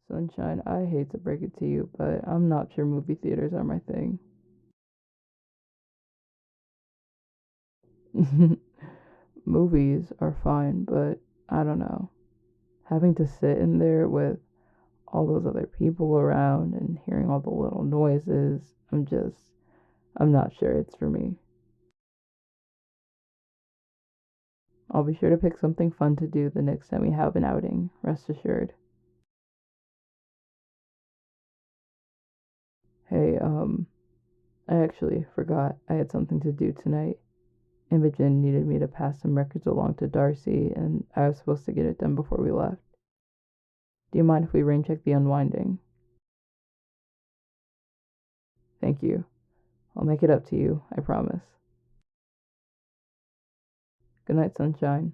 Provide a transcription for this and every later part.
Sunshine, I hate to break it to you, but I'm not sure movie theaters are my thing. Movies are fine, but I don't know. Having to sit in there with all those other people around and hearing all the little noises, I'm not sure it's for me. I'll be sure to pick something fun to do the next time we have an outing, rest assured. Hey, I actually forgot I had something to do tonight. Imogen needed me to pass some records along to Darcy, and I was supposed to get it done before we left. Do you mind if we rain check the unwinding? Thank you. I'll make it up to you, I promise. Good night, sunshine.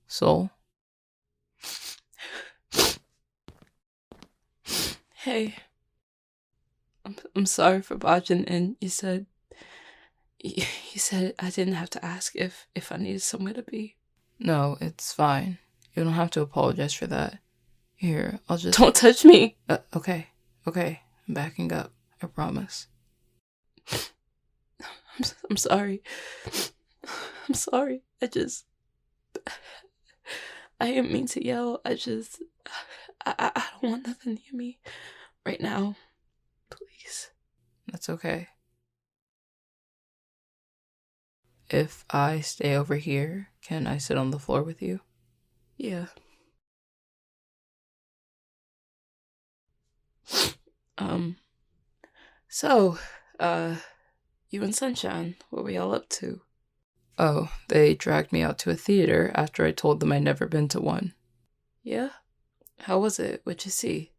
Soul? Hey, I'm sorry for barging in. You said I didn't have to ask if I needed somewhere to be. No, it's fine. You don't have to apologize for that. Here, I'll just. Don't touch me. Okay. I'm backing up. I promise. I'm sorry. I'm sorry. I didn't mean to yell. I don't want nothing near me right now. Please. That's okay. If I stay over here, can I sit on the floor with you? Yeah. So, you and Sunshine, what were y'all up to? Oh, they dragged me out to a theater after I told them I'd never been to one. Yeah? How was it? What'd you see?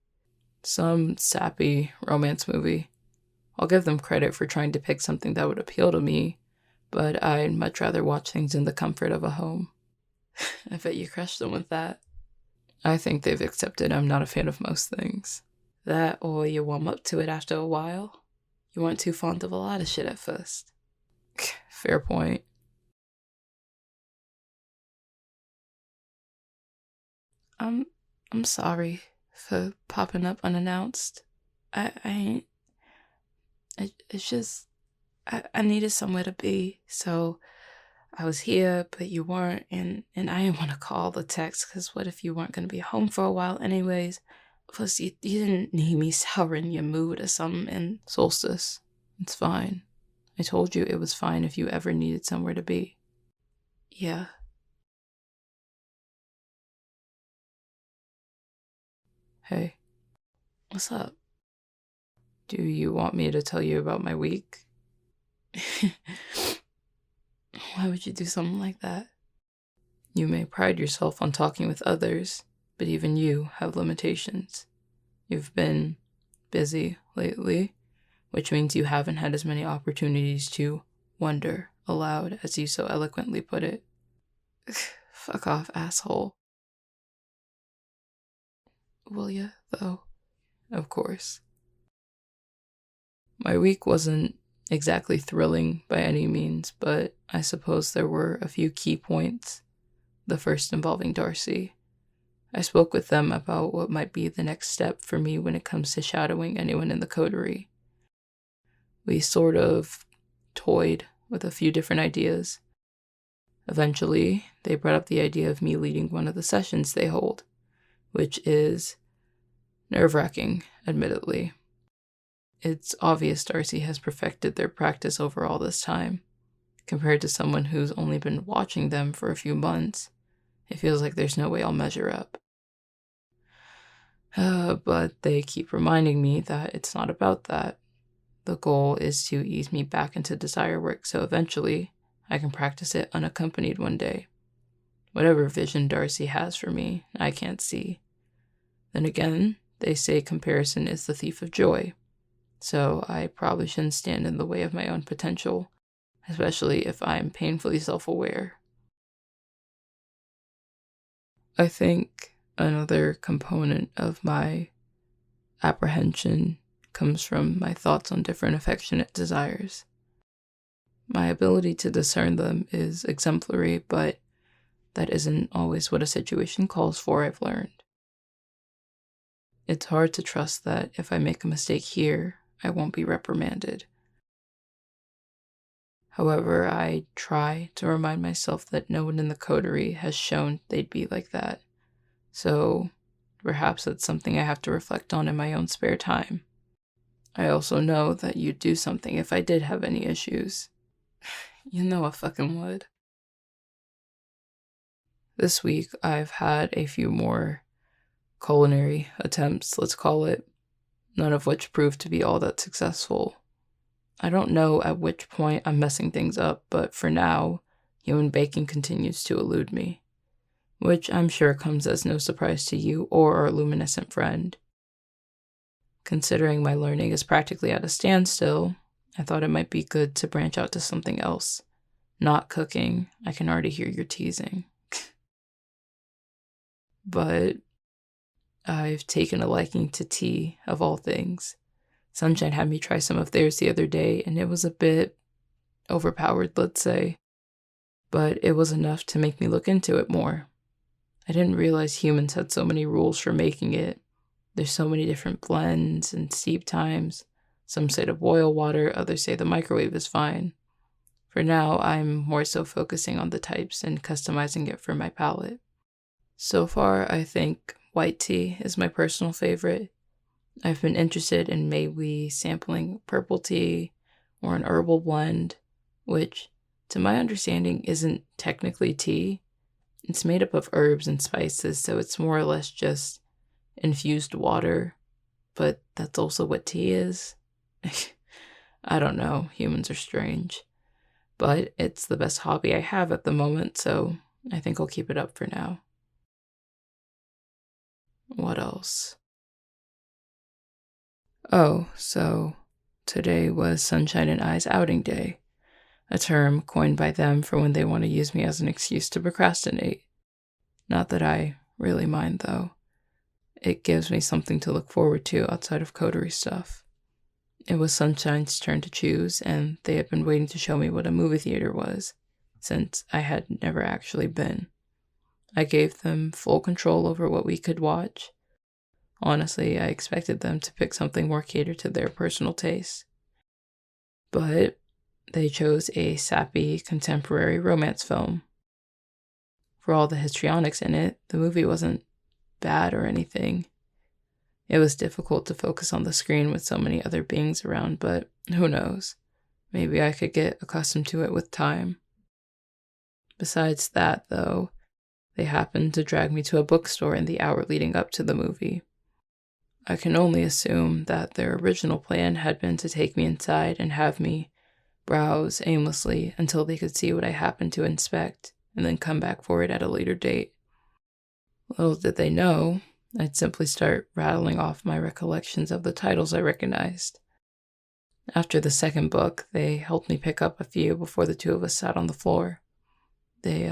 Some sappy romance movie. I'll give them credit for trying to pick something that would appeal to me, but I'd much rather watch things in the comfort of a home. I bet you crushed them with that. I think they've accepted I'm not a fan of most things. That, or you warm up to it after a while. You weren't too fond of a lot of shit at first. Fair point. I'm sorry for popping up unannounced. It's just, I needed somewhere to be, so I was here, but you weren't, and I didn't want to call the text, because what if you weren't going to be home for a while anyways? Plus, you didn't need me souring your mood or something, and Solstice, it's fine. I told you it was fine if you ever needed somewhere to be. Yeah. Hey. What's up? Do you want me to tell you about my week? Why would you do something like that? You may pride yourself on talking with others, but even you have limitations. You've been busy lately, which means you haven't had as many opportunities to wonder aloud, as you so eloquently put it. Fuck off, asshole. Will ya, though? Of course. My week wasn't exactly thrilling by any means, but I suppose there were a few key points. The first involving Darcy. I spoke with them about what might be the next step for me when it comes to shadowing anyone in the coterie. We sort of toyed with a few different ideas. Eventually, they brought up the idea of me leading one of the sessions they hold, which is nerve-wracking, admittedly. It's obvious Darcy has perfected their practice over all this time. Compared to someone who's only been watching them for a few months, it feels like there's no way I'll measure up. But they keep reminding me that it's not about that. The goal is to ease me back into desire work so eventually I can practice it unaccompanied one day. Whatever vision Darcy has for me, I can't see. Then again, they say comparison is the thief of joy, so I probably shouldn't stand in the way of my own potential, especially if I'm painfully self-aware. I think another component of my apprehension comes from my thoughts on different affectionate desires. My ability to discern them is exemplary, but that isn't always what a situation calls for, I've learned. It's hard to trust that if I make a mistake here, I won't be reprimanded. However, I try to remind myself that no one in the coterie has shown they'd be like that. So perhaps that's something I have to reflect on in my own spare time. I also know that you'd do something if I did have any issues. You know I fucking would. This week, I've had a few more culinary attempts, let's call it, none of which proved to be all that successful. I don't know at which point I'm messing things up, but for now, human bacon continues to elude me, which I'm sure comes as no surprise to you or our luminescent friend. Considering my learning is practically at a standstill, I thought it might be good to branch out to something else. Not cooking. I can already hear your teasing. But I've taken a liking to tea, of all things. Sunshine had me try some of theirs the other day, and it was a bit overpowered, let's say. But it was enough to make me look into it more. I didn't realize humans had so many rules for making it. There's so many different blends and steep times. Some say to boil water, others say the microwave is fine. For now, I'm more so focusing on the types and customizing it for my palate. So far, I think white tea is my personal favorite. I've been interested in maybe sampling purple tea or an herbal blend, which, to my understanding, isn't technically tea. It's made up of herbs and spices, so it's more or less just infused water, but that's also what tea is. I don't know, humans are strange. But it's the best hobby I have at the moment, so I think I'll keep it up for now. What else? Oh, so today was Sunshine and I's outing day, a term coined by them for when they want to use me as an excuse to procrastinate. Not that I really mind, though. It gives me something to look forward to outside of coterie stuff. It was Sunshine's turn to choose, and they had been waiting to show me what a movie theater was, since I had never actually been. I gave them full control over what we could watch. Honestly, I expected them to pick something more catered to their personal taste. But they chose a sappy, contemporary romance film. For all the histrionics in it, the movie wasn't bad or anything. It was difficult to focus on the screen with so many other beings around, but who knows? Maybe I could get accustomed to it with time. Besides that, though, they happened to drag me to a bookstore in the hour leading up to the movie. I can only assume that their original plan had been to take me inside and have me browse aimlessly until they could see what I happened to inspect, and then come back for it at a later date. Little did they know, I'd simply start rattling off my recollections of the titles I recognized. After the second book, they helped me pick up a few before the two of us sat on the floor. They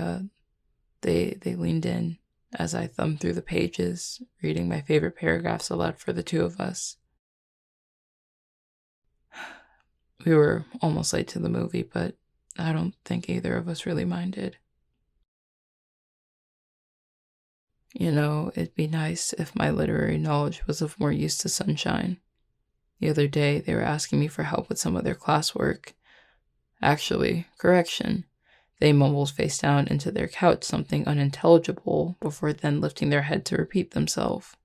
leaned in as I thumbed through the pages, reading my favorite paragraphs aloud for the two of us. We were almost late to the movie, but I don't think either of us really minded. You know, it'd be nice if my literary knowledge was of more use to Sunshine. The other day, they were asking me for help with some of their classwork. Actually, correction. They mumbled face down into their couch something unintelligible before then lifting their head to repeat themselves.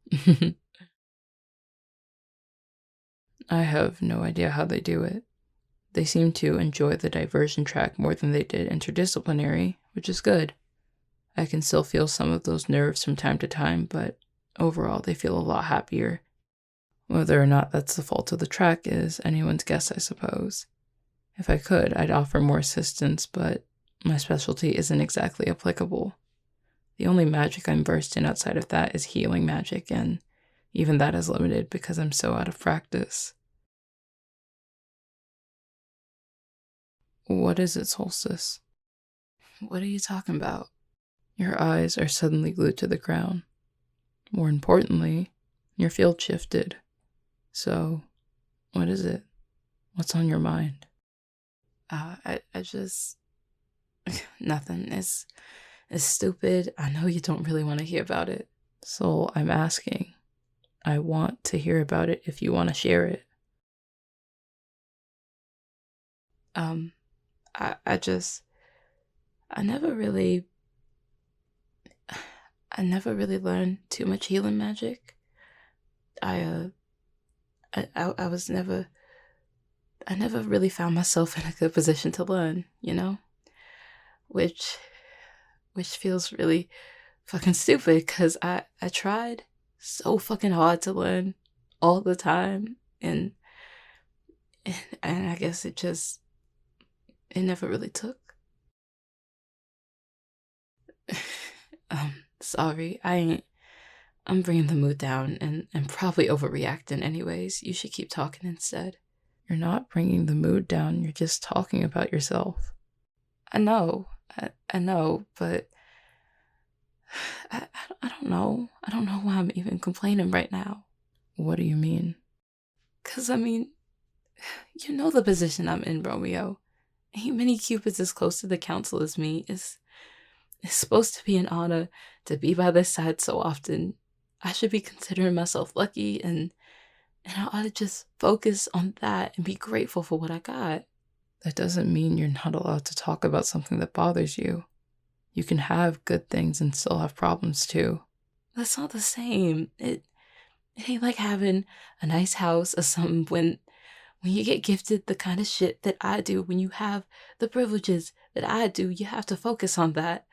I have no idea how they do it. They seem to enjoy the diversion track more than they did interdisciplinary, which is good. I can still feel some of those nerves from time to time, but overall they feel a lot happier. Whether or not that's the fault of the track is anyone's guess, I suppose. If I could, I'd offer more assistance, but my specialty isn't exactly applicable. The only magic I'm versed in outside of that is healing magic, and even that is limited because I'm so out of practice. What is it, Solstice? What are you talking about? Your eyes are suddenly glued to the ground. More importantly, your field shifted. So, what is it? What's on your mind? I just nothing. It's stupid. I know you don't really want to hear about it. So I'm asking. I want to hear about it if you want to share it. I never really learned too much healing magic. I never really found myself in a good position to learn, which feels really fucking stupid because I tried so fucking hard to learn all the time, and I guess it never really took. Sorry, I'm bringing the mood down and probably overreacting anyways. You should keep talking instead. You're not bringing the mood down, you're just talking about yourself. I know, but I don't know. I don't know why I'm even complaining right now. What do you mean? 'Cause you know the position I'm in, Romeo. Ain't many Cupids as close to the council as me. It's supposed to be an honor to be by their side so often. I should be considering myself lucky, and I ought to just focus on that and be grateful for what I got. That doesn't mean you're not allowed to talk about something that bothers you. You can have good things and still have problems too. That's not the same. It ain't like having a nice house or something when you get gifted the kind of shit that I do, when you have the privileges that I do. You have to focus on that.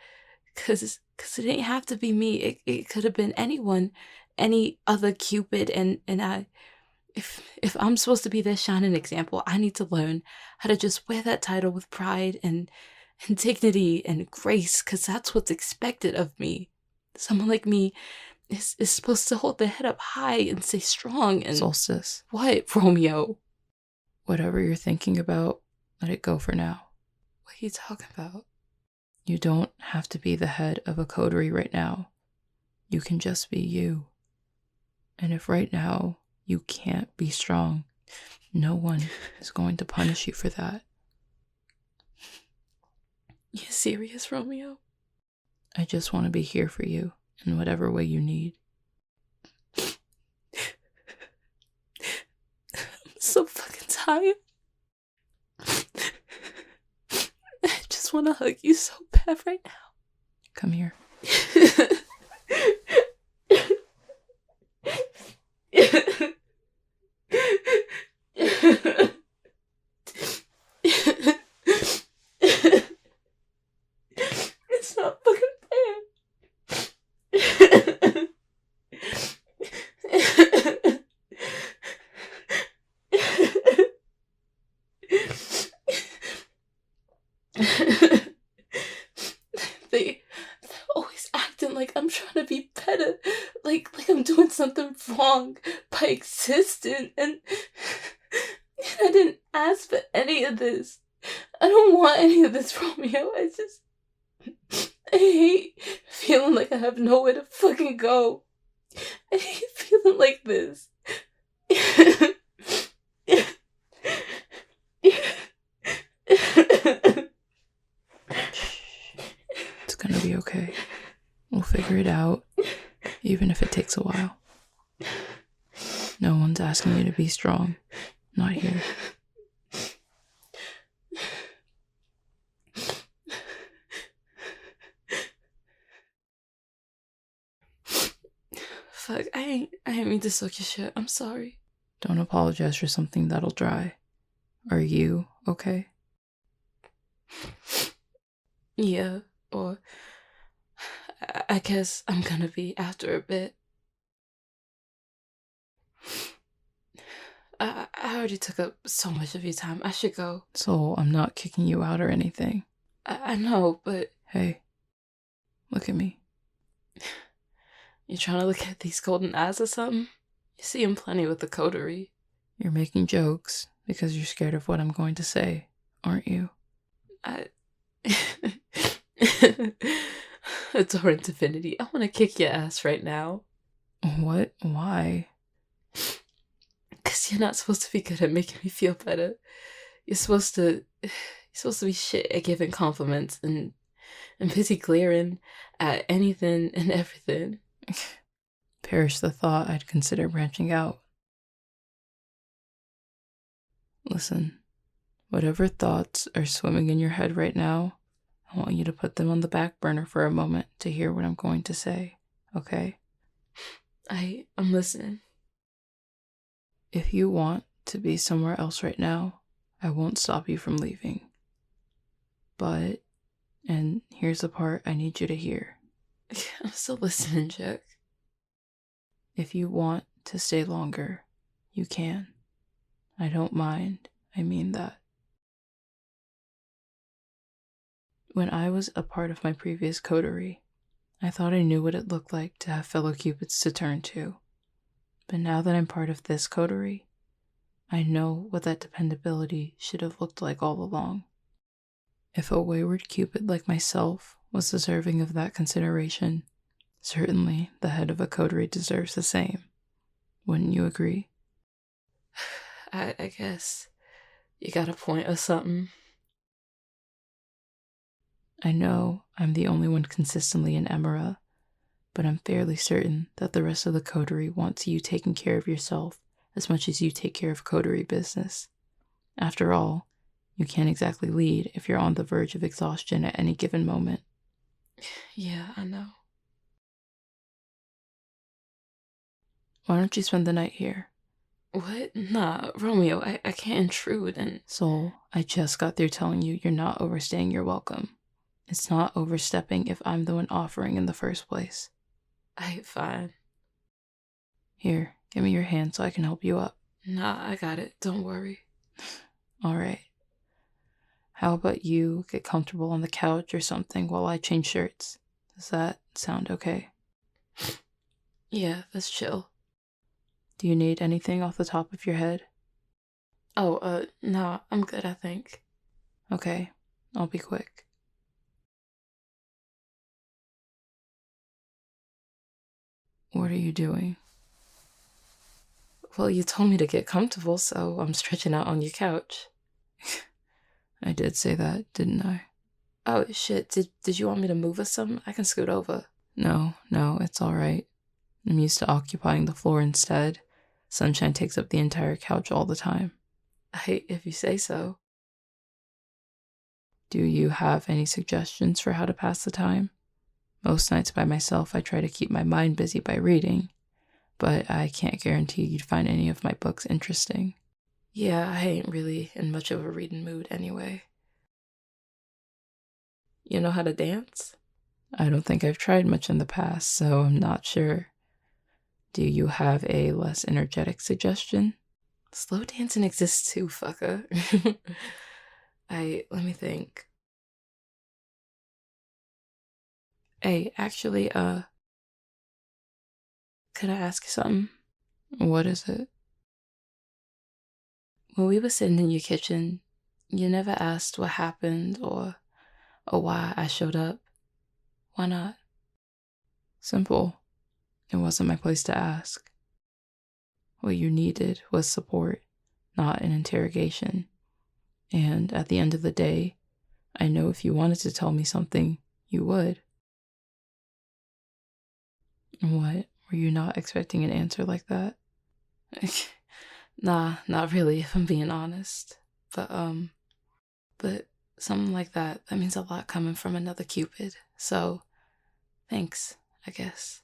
Cause it ain't have to be me. It could have been anyone, any other Cupid, and if I'm supposed to be their shining example, I need to learn how to just wear that title with pride and dignity and grace, cause that's what's expected of me. Someone like me is supposed to hold their head up high and stay strong and... Solstice. What, Romeo? Whatever you're thinking about, let it go for now. What are you talking about? You don't have to be the head of a coterie right now. You can just be you. And if right now you can't be strong, no one is going to punish you for that. You serious, Romeo? I just want to be here for you in whatever way you need. I'm so fucking tired. I just want to hug you so bad right now. Come here. It's not fucking fair. They're always acting like I'm trying to be better, like I'm doing something wrong by existing, and I didn't ask for any of this. I don't want any of this, Romeo. I hate feeling like I have nowhere to fucking go. I hate feeling like this. It's gonna be okay. We'll figure it out, even if it takes a while. No one's asking you to be strong. Not here. Fuck, I ain't mean to soak your shit. I'm sorry. Don't apologize for something that'll dry. Are you okay? Yeah, or I guess I'm gonna be after a bit. I already took up so much of your time. I should go. So I'm not kicking you out or anything. I know, but... Hey, look at me. You trying to look at these golden eyes or something? You see him plenty with the coterie. You're making jokes because you're scared of what I'm going to say, aren't you? Adorant Divinity, I want to kick your ass right now. What? Why? Because you're not supposed to be good at making me feel better. You're supposed to supposed to be shit at giving compliments and busy glaring at anything and everything. Perish the thought I'd consider branching out. Listen, whatever thoughts are swimming in your head right now, I want you to put them on the back burner for a moment to hear what I'm going to say, okay? I'm listening. If you want to be somewhere else right now, I won't stop you from leaving. But, and here's the part I need you to hear. I'm still listening, Jack. If you want to stay longer, you can. I don't mind. I mean that. When I was a part of my previous coterie, I thought I knew what it looked like to have fellow Cupids to turn to. But now that I'm part of this coterie, I know what that dependability should have looked like all along. If a wayward Cupid like myself was deserving of that consideration, certainly the head of a coterie deserves the same. Wouldn't you agree? I guess you got a point or something. I know I'm the only one consistently in Emera, but I'm fairly certain that the rest of the coterie wants you taking care of yourself as much as you take care of coterie business. After all, you can't exactly lead if you're on the verge of exhaustion at any given moment. Yeah, I know. Why don't you spend the night here? What? Nah, Romeo, I can't intrude and... Soul, I just got through telling you you're not overstaying your welcome. It's not overstepping if I'm the one offering in the first place. Fine. Here, give me your hand so I can help you up. Nah, I got it. Don't worry. All right. How about you get comfortable on the couch or something while I change shirts? Does that sound okay? Yeah, let's chill. Do you need anything off the top of your head? Oh, nah, I'm good, I think. Okay, I'll be quick. What are you doing? Well, you told me to get comfortable, so I'm stretching out on your couch. I did say that, didn't I? Oh, shit, did you want me to move or something? I can scoot over. No, it's all right. I'm used to occupying the floor instead. Sunshine takes up the entire couch all the time. If you say so. Do you have any suggestions for how to pass the time? Most nights by myself, I try to keep my mind busy by reading, but I can't guarantee you'd find any of my books interesting. Yeah, I ain't really in much of a reading mood anyway. You know how to dance? I don't think I've tried much in the past, so I'm not sure. Do you have a less energetic suggestion? Slow dancing exists too, fucker. Let me think. Hey, actually, could I ask you something? What is it? When we were sitting in your kitchen, you never asked what happened or why I showed up. Why not? Simple. It wasn't my place to ask. What you needed was support, not an interrogation. And at the end of the day, I know if you wanted to tell me something, you would. What? Were you not expecting an answer like that? Nah, not really, if I'm being honest. But something like that means a lot coming from another Cupid. So, thanks, I guess.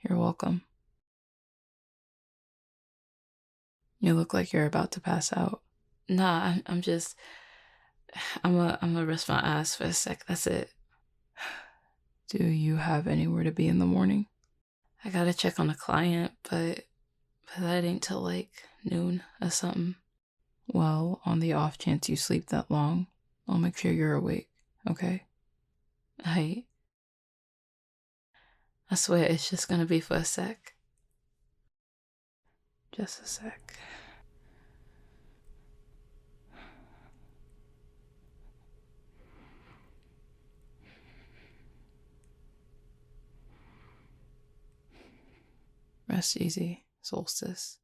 You're welcome. You look like you're about to pass out. Nah, I'm gonna rest my ass for a sec, that's it. Do you have anywhere to be in the morning? I gotta check on a client, but that ain't till like noon or something. Well, on the off chance you sleep that long, I'll make sure you're awake, okay? I swear it's just gonna be for a sec. Just a sec. Rest easy, Solstice.